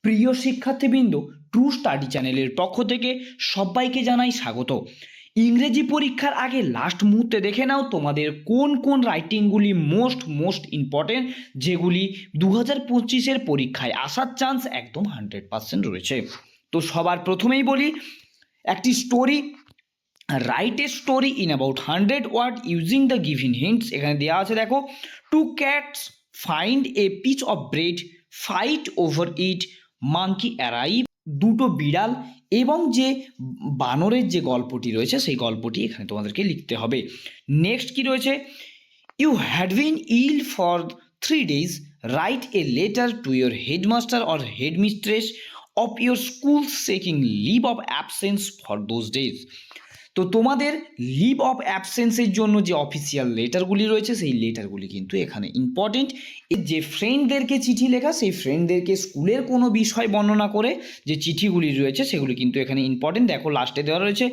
প্রিয় শিক্ষার্থীবৃন্দ, true study চ্যানেলের পক্ষ থেকে সবাইকে জানাই স্বাগত। ইংরেজি পরীক্ষার আগে লাস্ট মুহূর্তে দেখে নাও তোমাদের কোন কোন রাইটিংগুলি মোস্ট ইম্পর্টেন্ট, যেগুলি 2025-এর পরীক্ষায় আসার চান্স একদম 100% রয়েছে। তো সবার প্রথমেই বলি, একটি story, write a story in about 100 word using the given hints. এখানে দেওয়া আছে, দেখো, two cats find a piece of bread, fight over it, monkey arrive. দুটো বিড়াল এবং যে বানরের যে গল্পটি রয়েছে সেই গল্পটি এখানে তোমাদেরকে লিখতে হবে। নেক্সট কি রয়েছে, you had been ill for 3 days, write a letter to your headmaster or headmistress of your school seeking leave of absence for those days. তো তোমাদের লিভ অফ অ্যাবসেন্সের জন্য যে অফিসিয়াল লেটারগুলি রয়েছে সেই লেটারগুলি কিন্তু এখানে ইম্পর্টেন্ট। যে ফ্রেন্ডদেরকে চিঠি লেখা, সেই ফ্রেন্ডদেরকে স্কুলের কোনো বিষয় বর্ণনা করে যে চিঠিগুলি রয়েছে সেগুলি কিন্তু এখানে ইম্পর্টেন্ট। দেখো লাস্টে দেওয়া রয়েছে,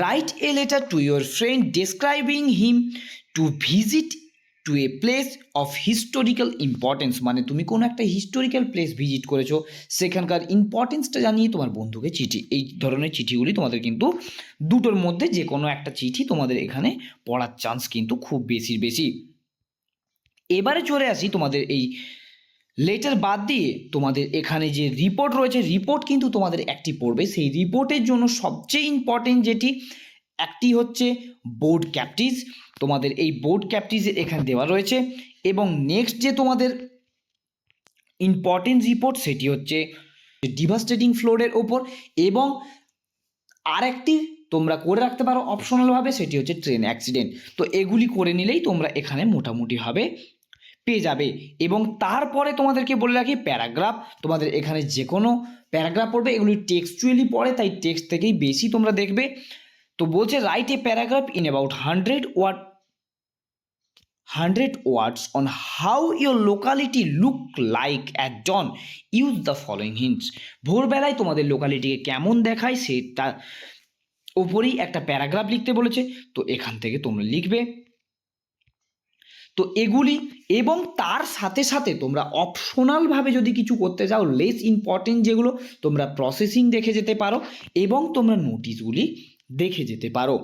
right a letter to your friend describing him to visit to a place of historical importance. মানে তুমি কোনো একটা হিস্টোরিক্যাল প্লেস ভিজিট করেছো, সেখানকার ইম্পর্টেন্সটা জানিয়ে তোমার বন্ধুকে চিঠি। এই ধরনের চিঠিগুলি তোমাদের কিন্তু দুটোর মধ্যে যে কোনো একটা চিঠি তোমাদের এখানে পড়ার চান্স কিন্তু খুব বেশি। এবারে চলে আসি তোমাদের এই লেটার বাদ দিয়ে তোমাদের এখানে যে রিপোর্ট রয়েছে, রিপোর্ট কিন্তু তোমাদের একটি পড়বে। সেই রিপোর্টের জন্য সবচেয়ে ইম্পর্টেন্ট যেটি একটি হচ্ছে বোর্ড ক্যাপটিজ। তোমাদের এই বোর্ড ক্যাপটিজের এখানে দেওয়া রয়েছে। এবং নেক্সট যে তোমাদের ইম্পর্টেন্ট রিপোর্ট সেটি হচ্ছে ডিভাস্টেটিং ফ্লোরের ওপর। এবং আরেকটি তোমরা করে রাখতে পারো অপশনালভাবে, সেটি হচ্ছে ট্রেন অ্যাক্সিডেন্ট। তো এগুলি করে নিলেই তোমরা এখানে মোটামুটিভাবে পেয়ে যাবে। এবং তারপরে তোমাদেরকে বলে রাখি প্যারাগ্রাফ। তোমাদের এখানে যে কোনো প্যারাগ্রাফ পড়বে, এগুলি টেক্সচুয়ালি পড়ে, তাই টেক্সট থেকেই বেশি তোমরা দেখবে। তো বলছে, write a paragraph in about 100 words on how your locality look like at dawn. Use the following hints. ভোরবেলায় তোমাদের লোকালিটিকে কেমন দেখায় সেটা ওপরেই একটা প্যারাগ্রাফ লিখতে বলেছে। তো এখান থেকে তোমরা লিখবে। তো এগুলি, এবং তার সাথে সাথে তোমরা অপশনালভাবে যদি কিছু করতে চাও, লেস ইম্পর্টেন্ট যেগুলো, তোমরা প্রসেসিং দেখে যেতে পারো এবং তোমরা নোটিশগুলি দেখে যেতে পারো।